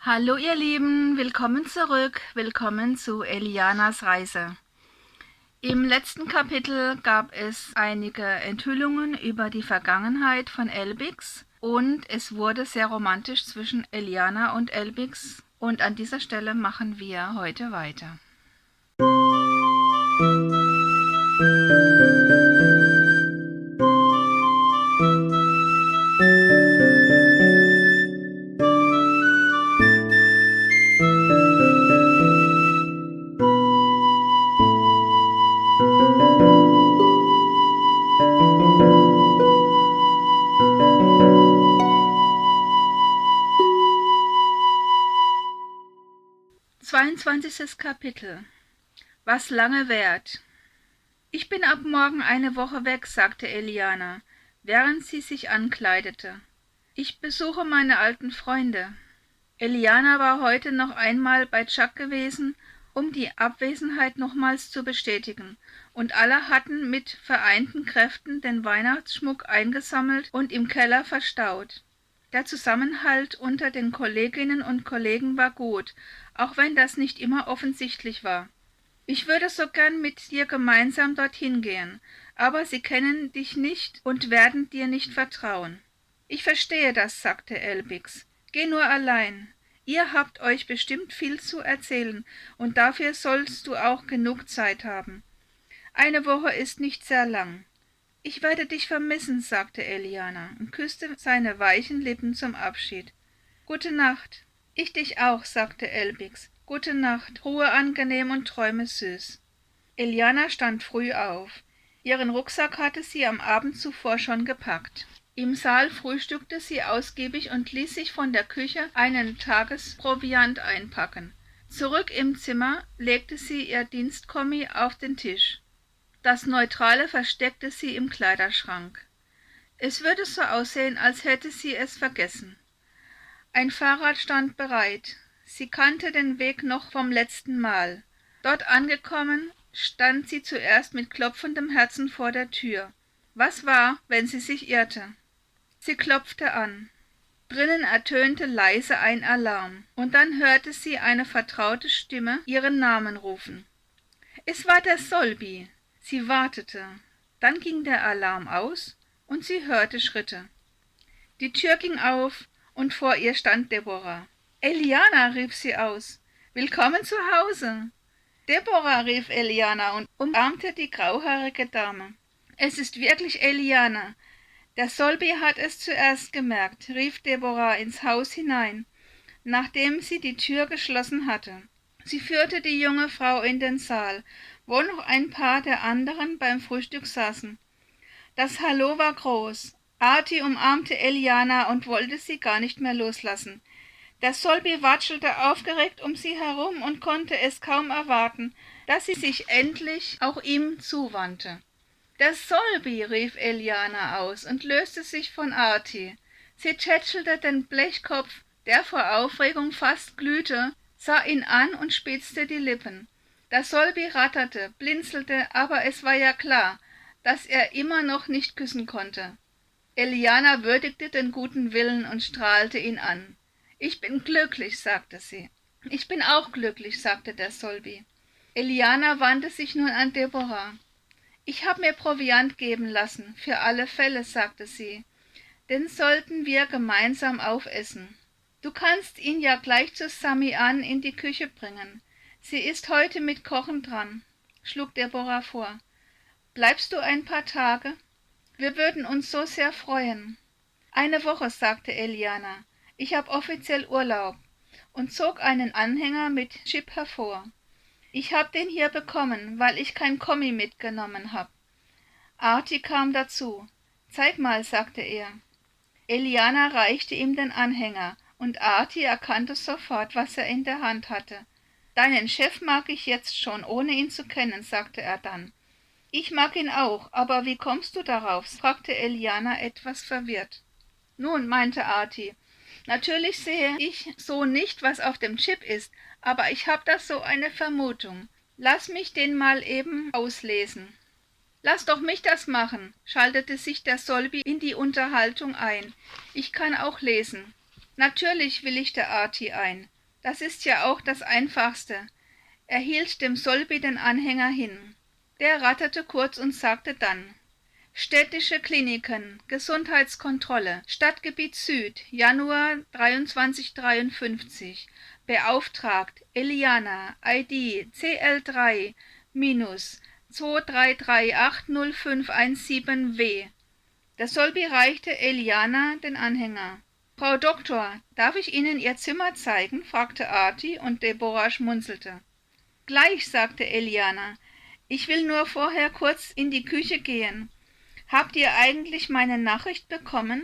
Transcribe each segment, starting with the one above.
Hallo ihr Lieben, willkommen zurück, willkommen zu Elianas Reise. Im letzten Kapitel gab es einige Enthüllungen über die Vergangenheit von Elbix und es wurde sehr romantisch zwischen Eliana und Elbix und an dieser Stelle machen wir heute weiter. Zweiundzwanzigstes Kapitel. Was lange währt. Ich bin ab morgen eine Woche weg, sagte Eliana, während sie sich ankleidete. Ich besuche meine alten Freunde. Eliana war heute noch einmal bei Chuck gewesen, um die Abwesenheit nochmals zu bestätigen, und alle hatten mit vereinten Kräften den Weihnachtsschmuck eingesammelt und im Keller verstaut. Der Zusammenhalt unter den Kolleginnen und Kollegen war gut, auch wenn das nicht immer offensichtlich war. Ich würde so gern mit dir gemeinsam dorthin gehen, aber sie kennen dich nicht und werden dir nicht vertrauen. Ich verstehe das, sagte Elbix. Geh nur allein. Ihr habt euch bestimmt viel zu erzählen, und dafür sollst du auch genug Zeit haben. Eine Woche ist nicht sehr lang. Ich werde dich vermissen, sagte Eliana und küsste seine weichen Lippen zum Abschied. Gute Nacht. Ich dich auch, sagte Elbix. Gute Nacht, ruhe angenehm und träume süß. Eliana stand früh auf. Ihren Rucksack hatte sie am Abend zuvor schon gepackt. Im Saal frühstückte sie ausgiebig und ließ sich von der Küche einen Tagesproviant einpacken. Zurück im Zimmer legte sie ihr Dienstkommi auf den Tisch. Das Neutrale versteckte sie im Kleiderschrank. Es würde so aussehen, als hätte sie es vergessen. Ein Fahrrad stand bereit. Sie kannte den Weg noch vom letzten Mal. Dort angekommen, stand sie zuerst mit klopfendem Herzen vor der Tür. Was war, wenn sie sich irrte? Sie klopfte an. Drinnen ertönte leise ein Alarm, und dann hörte sie eine vertraute Stimme ihren Namen rufen. Es war der Solbi. Sie wartete. Dann ging der Alarm aus, und sie hörte Schritte. Die Tür ging auf, und vor ihr stand Deborah. »Eliana«, rief sie aus, »willkommen zu Hause!« »Deborah«, rief Eliana und umarmte die grauhaarige Dame. »Es ist wirklich Eliana. Der Solbi hat es zuerst gemerkt«, rief Deborah ins Haus hinein, nachdem sie die Tür geschlossen hatte. Sie führte die junge Frau in den Saal, wo noch ein paar der anderen beim Frühstück saßen. Das Hallo war groß. Arti umarmte Eliana und wollte sie gar nicht mehr loslassen. Der Solbi watschelte aufgeregt um sie herum und konnte es kaum erwarten, dass sie sich endlich auch ihm zuwandte. »Der Solbi«, rief Eliana aus und löste sich von Arti. Sie tätschelte den Blechkopf, der vor Aufregung fast glühte, sah ihn an und spitzte die Lippen. Der Solbi ratterte, blinzelte, aber es war ja klar, dass er immer noch nicht küssen konnte. Eliana würdigte den guten Willen und strahlte ihn an. »Ich bin glücklich«, sagte sie. »Ich bin auch glücklich«, sagte der Solbi. Eliana wandte sich nun an Deborah. »Ich habe mir Proviant geben lassen, für alle Fälle«, sagte sie. »Den sollten wir gemeinsam aufessen. Du kannst ihn ja gleich zu Sami Ann in die Küche bringen. Sie ist heute mit Kochen dran«, schlug Deborah vor. »Bleibst du ein paar Tage? Wir würden uns so sehr freuen.« »Eine Woche«, sagte Eliana. »Ich habe offiziell Urlaub«, und zog einen Anhänger mit Chip hervor. »Ich habe den hier bekommen, weil ich kein Kommi mitgenommen habe.« Arti kam dazu. »Zeig mal«, sagte er. Eliana reichte ihm den Anhänger, und Arti erkannte sofort, was er in der Hand hatte. »Deinen Chef mag ich jetzt schon, ohne ihn zu kennen«, sagte er dann. »Ich mag ihn auch, aber wie kommst du darauf?«, fragte Eliana etwas verwirrt. »Nun«, meinte Arti, »natürlich sehe ich so nicht, was auf dem Chip ist, aber ich habe da so eine Vermutung. Lass mich den mal eben auslesen.« »Lass doch mich das machen«, schaltete sich der Solbi in die Unterhaltung ein. »Ich kann auch lesen.« »Natürlich«, willigte Arti ein. Das ist ja auch das Einfachste. Er hielt dem Solby den Anhänger hin. Der ratterte kurz und sagte dann: Städtische Kliniken, Gesundheitskontrolle, Stadtgebiet Süd, Januar 2353. Beauftragt Eliana, ID CL3-23380517W. Der Solby reichte Eliana den Anhänger. »Frau Doktor, darf ich Ihnen Ihr Zimmer zeigen?« fragte Artie, und Deborah schmunzelte. »Gleich«, sagte Eliana. »Ich will nur vorher kurz in die Küche gehen. Habt ihr eigentlich meine Nachricht bekommen?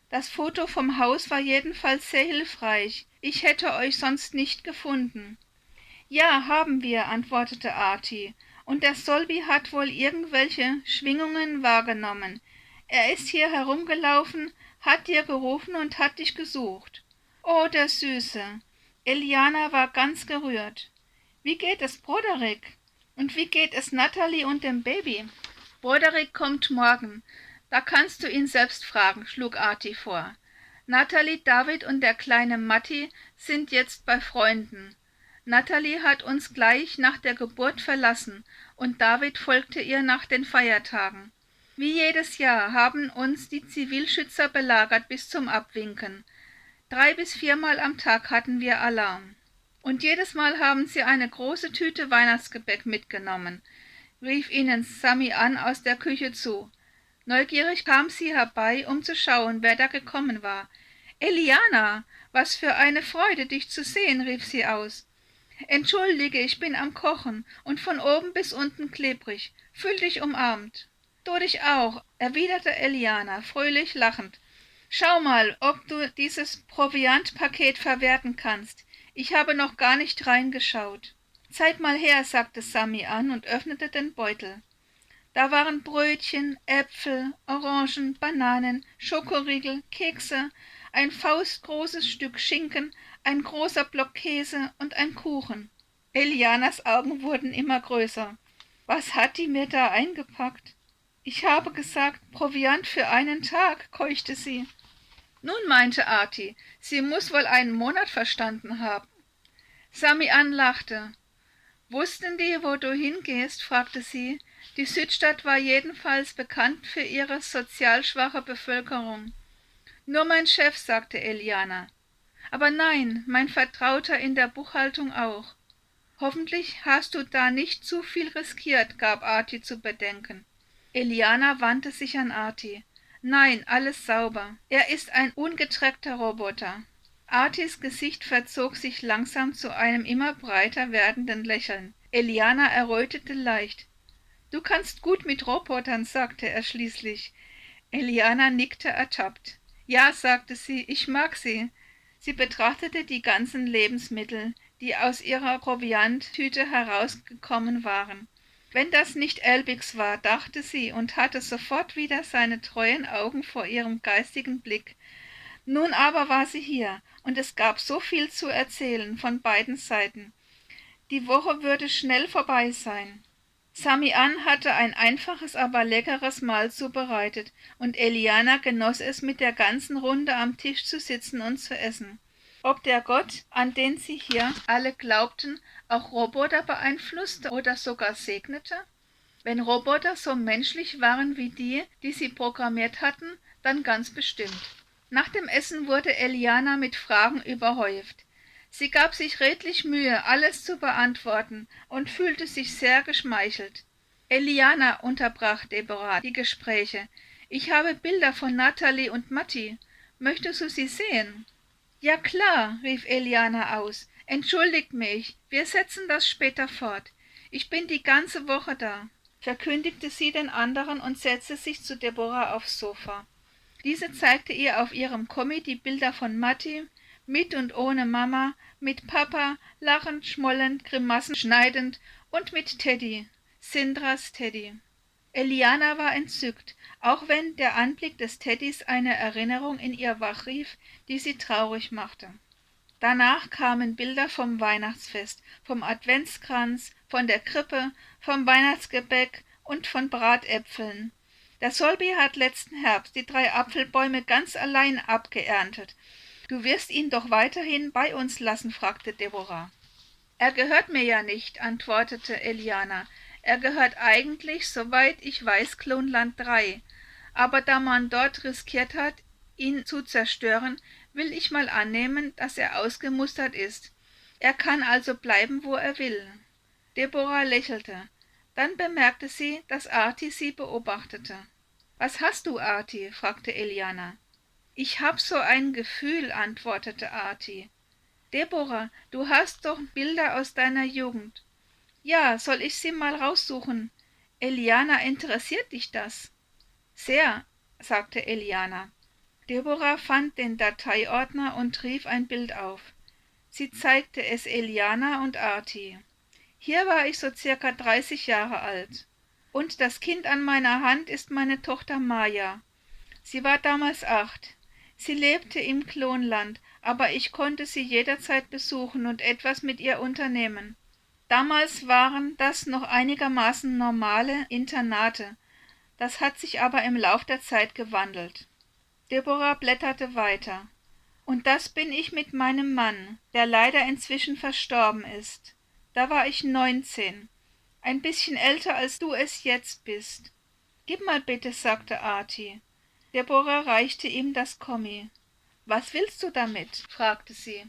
Das Foto vom Haus war jedenfalls sehr hilfreich. Ich hätte euch sonst nicht gefunden.« »Ja, haben wir«, antwortete Artie. »Und der Solby hat wohl irgendwelche Schwingungen wahrgenommen. Er ist hier herumgelaufen, hat dir gerufen und hat dich gesucht.« »Oh, der Süße!« Eliana war ganz gerührt. »Wie geht es Broderick? Und wie geht es Natalie und dem Baby?« »Broderick kommt morgen. Da kannst du ihn selbst fragen«, schlug Artie vor. »Natalie, David und der kleine Matti sind jetzt bei Freunden. Natalie hat uns gleich nach der Geburt verlassen und David folgte ihr nach den Feiertagen. Wie jedes Jahr haben uns die Zivilschützer belagert bis zum Abwinken. 3- bis 4-mal am Tag hatten wir Alarm. Und jedes Mal haben sie eine große Tüte Weihnachtsgebäck mitgenommen«, rief ihnen Sami an aus der Küche zu. Neugierig kam sie herbei, um zu schauen, wer da gekommen war. »Eliana, was für eine Freude, dich zu sehen«, rief sie aus. »Entschuldige, ich bin am Kochen und von oben bis unten klebrig. Fühl dich umarmt.« »Du dich auch«, erwiderte Eliana, fröhlich lachend. »Schau mal, ob du dieses Proviantpaket verwerten kannst. Ich habe noch gar nicht reingeschaut.« »Zeig mal her«, sagte Sami an und öffnete den Beutel. Da waren Brötchen, Äpfel, Orangen, Bananen, Schokoriegel, Kekse, ein faustgroßes Stück Schinken, ein großer Block Käse und ein Kuchen. Elianas Augen wurden immer größer. »Was hat die mir da eingepackt?« »Ich habe gesagt, Proviant für einen Tag«, keuchte sie. »Nun«, meinte Artie, »sie muss wohl einen Monat verstanden haben.« Sami lachte. »Wussten die, wo du hingehst?«, fragte sie. Die Südstadt war jedenfalls bekannt für ihre sozial schwache Bevölkerung. »Nur mein Chef«, sagte Eliana. »Aber nein, mein Vertrauter in der Buchhaltung auch.« »Hoffentlich hast du da nicht zu viel riskiert«, gab Artie zu bedenken. Eliana wandte sich an Artie. »Nein, alles sauber. Er ist ein ungetreckter Roboter.« Arties Gesicht verzog sich langsam zu einem immer breiter werdenden Lächeln. Eliana errötete leicht. »Du kannst gut mit Robotern«, sagte er schließlich. Eliana nickte ertappt. »Ja«, sagte sie, »ich mag sie.« Sie betrachtete die ganzen Lebensmittel, die aus ihrer Provianttüte herausgekommen waren. Wenn das nicht Elbix war, dachte sie und hatte sofort wieder seine treuen Augen vor ihrem geistigen Blick. Nun aber war sie hier, und es gab so viel zu erzählen von beiden Seiten. Die Woche würde schnell vorbei sein. Sami hatte ein einfaches, aber leckeres Mahl zubereitet, und Eliana genoss es, mit der ganzen Runde am Tisch zu sitzen und zu essen. Ob der Gott, an den sie hier alle glaubten, auch Roboter beeinflusste oder sogar segnete? Wenn Roboter so menschlich waren wie die, die sie programmiert hatten, dann ganz bestimmt. Nach dem Essen wurde Eliana mit Fragen überhäuft. Sie gab sich redlich Mühe, alles zu beantworten, und fühlte sich sehr geschmeichelt. »Eliana«, unterbrach Deborah die Gespräche, »ich habe Bilder von Natalie und Matti. Möchtest du sie sehen?« »Ja klar«, rief Eliana aus. »Entschuldigt mich, wir setzen das später fort. Ich bin die ganze Woche da«, verkündigte sie den anderen und setzte sich zu Deborah aufs Sofa. Diese zeigte ihr auf ihrem Kommi die Bilder von Matti, mit und ohne Mama, mit Papa, lachend, schmollend, Grimassen schneidend, und mit Teddy, Sindras Teddy. Eliana war entzückt, auch wenn der Anblick des Teddys eine Erinnerung in ihr wachrief, die sie traurig machte. Danach kamen Bilder vom Weihnachtsfest, vom Adventskranz, von der Krippe, vom Weihnachtsgebäck und von Bratäpfeln. Der Solby hat letzten Herbst die 3 Apfelbäume ganz allein abgeerntet. Du wirst ihn doch weiterhin bei uns lassen, fragte Deborah. Er gehört mir ja nicht, antwortete Eliana. Er gehört eigentlich, soweit ich weiß, Klonland 3. Aber da man dort riskiert hat, ihn zu zerstören, will ich mal annehmen, dass er ausgemustert ist. Er kann also bleiben, wo er will. Deborah lächelte. Dann bemerkte sie, dass Arti sie beobachtete. »Was hast du, Arti?« fragte Eliana. »Ich hab so ein Gefühl«, antwortete Arti. »Deborah, du hast doch Bilder aus deiner Jugend.« »Ja, soll ich sie mal raussuchen? Eliana, interessiert dich das?« »Sehr«, sagte Eliana. Deborah fand den Dateiordner und rief ein Bild auf. Sie zeigte es Eliana und Arti. »Hier war ich so circa 30 Jahre alt. Und das Kind an meiner Hand ist meine Tochter Maja. Sie war damals 8. Sie lebte im Klonland, aber ich konnte sie jederzeit besuchen und etwas mit ihr unternehmen. Damals waren das noch einigermaßen normale Internate. Das hat sich aber im Lauf der Zeit gewandelt.« Deborah blätterte weiter. »Und das bin ich mit meinem Mann, der leider inzwischen verstorben ist. Da war ich 19, ein bisschen älter als du es jetzt bist. Gib mal bitte«, sagte Arti. Deborah reichte ihm das Kommi. »Was willst du damit?« fragte sie.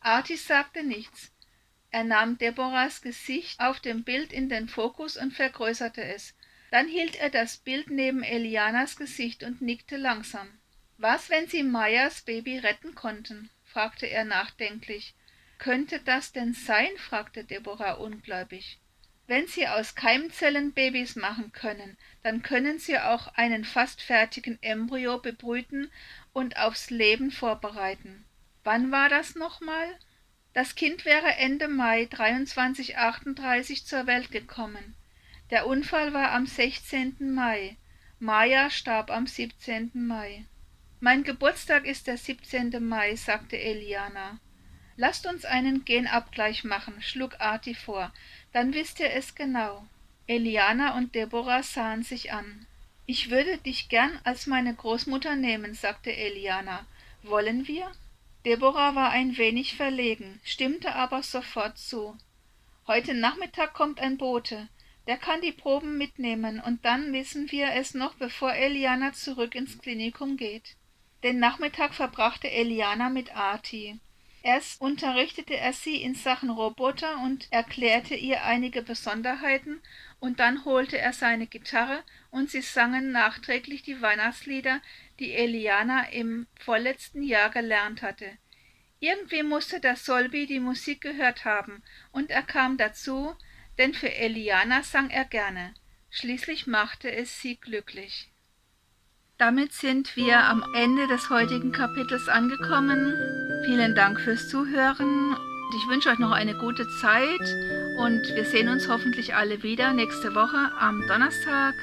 Arti sagte nichts. Er nahm Deborahs Gesicht auf dem Bild in den Fokus und vergrößerte es. Dann hielt er das Bild neben Elianas Gesicht und nickte langsam. »Was, wenn sie Majas Baby retten konnten?« fragte er nachdenklich. »Könnte das denn sein?« fragte Deborah ungläubig. »Wenn sie aus Keimzellen Babys machen können, dann können sie auch einen fast fertigen Embryo bebrüten und aufs Leben vorbereiten. Wann war das nochmal?« »Das Kind wäre Ende Mai 2338 zur Welt gekommen. Der Unfall war am 16. Mai. Maja starb am 17. Mai. »Mein Geburtstag ist der 17. Mai«, sagte Eliana. »Lasst uns einen Genabgleich machen«, schlug Arti vor. »Dann wisst ihr es genau.« Eliana und Deborah sahen sich an. »Ich würde dich gern als meine Großmutter nehmen«, sagte Eliana. »Wollen wir?« Deborah war ein wenig verlegen, stimmte aber sofort zu. »Heute Nachmittag kommt ein Bote. Der kann die Proben mitnehmen, und dann wissen wir es noch, bevor Eliana zurück ins Klinikum geht.« Den Nachmittag verbrachte Eliana mit Arti. Erst unterrichtete er sie in Sachen Roboter und erklärte ihr einige Besonderheiten, und dann holte er seine Gitarre und sie sangen nachträglich die Weihnachtslieder, die Eliana im vorletzten Jahr gelernt hatte. Irgendwie musste der Solbi die Musik gehört haben, und er kam dazu, denn für Eliana sang er gerne. Schließlich machte es sie glücklich. Damit sind wir am Ende des heutigen Kapitels angekommen. Vielen Dank fürs Zuhören. Ich wünsche euch noch eine gute Zeit und wir sehen uns hoffentlich alle wieder nächste Woche am Donnerstag,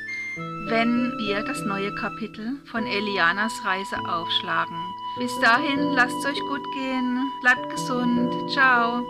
wenn wir das neue Kapitel von Elianas Reise aufschlagen. Bis dahin, lasst es euch gut gehen, bleibt gesund, ciao.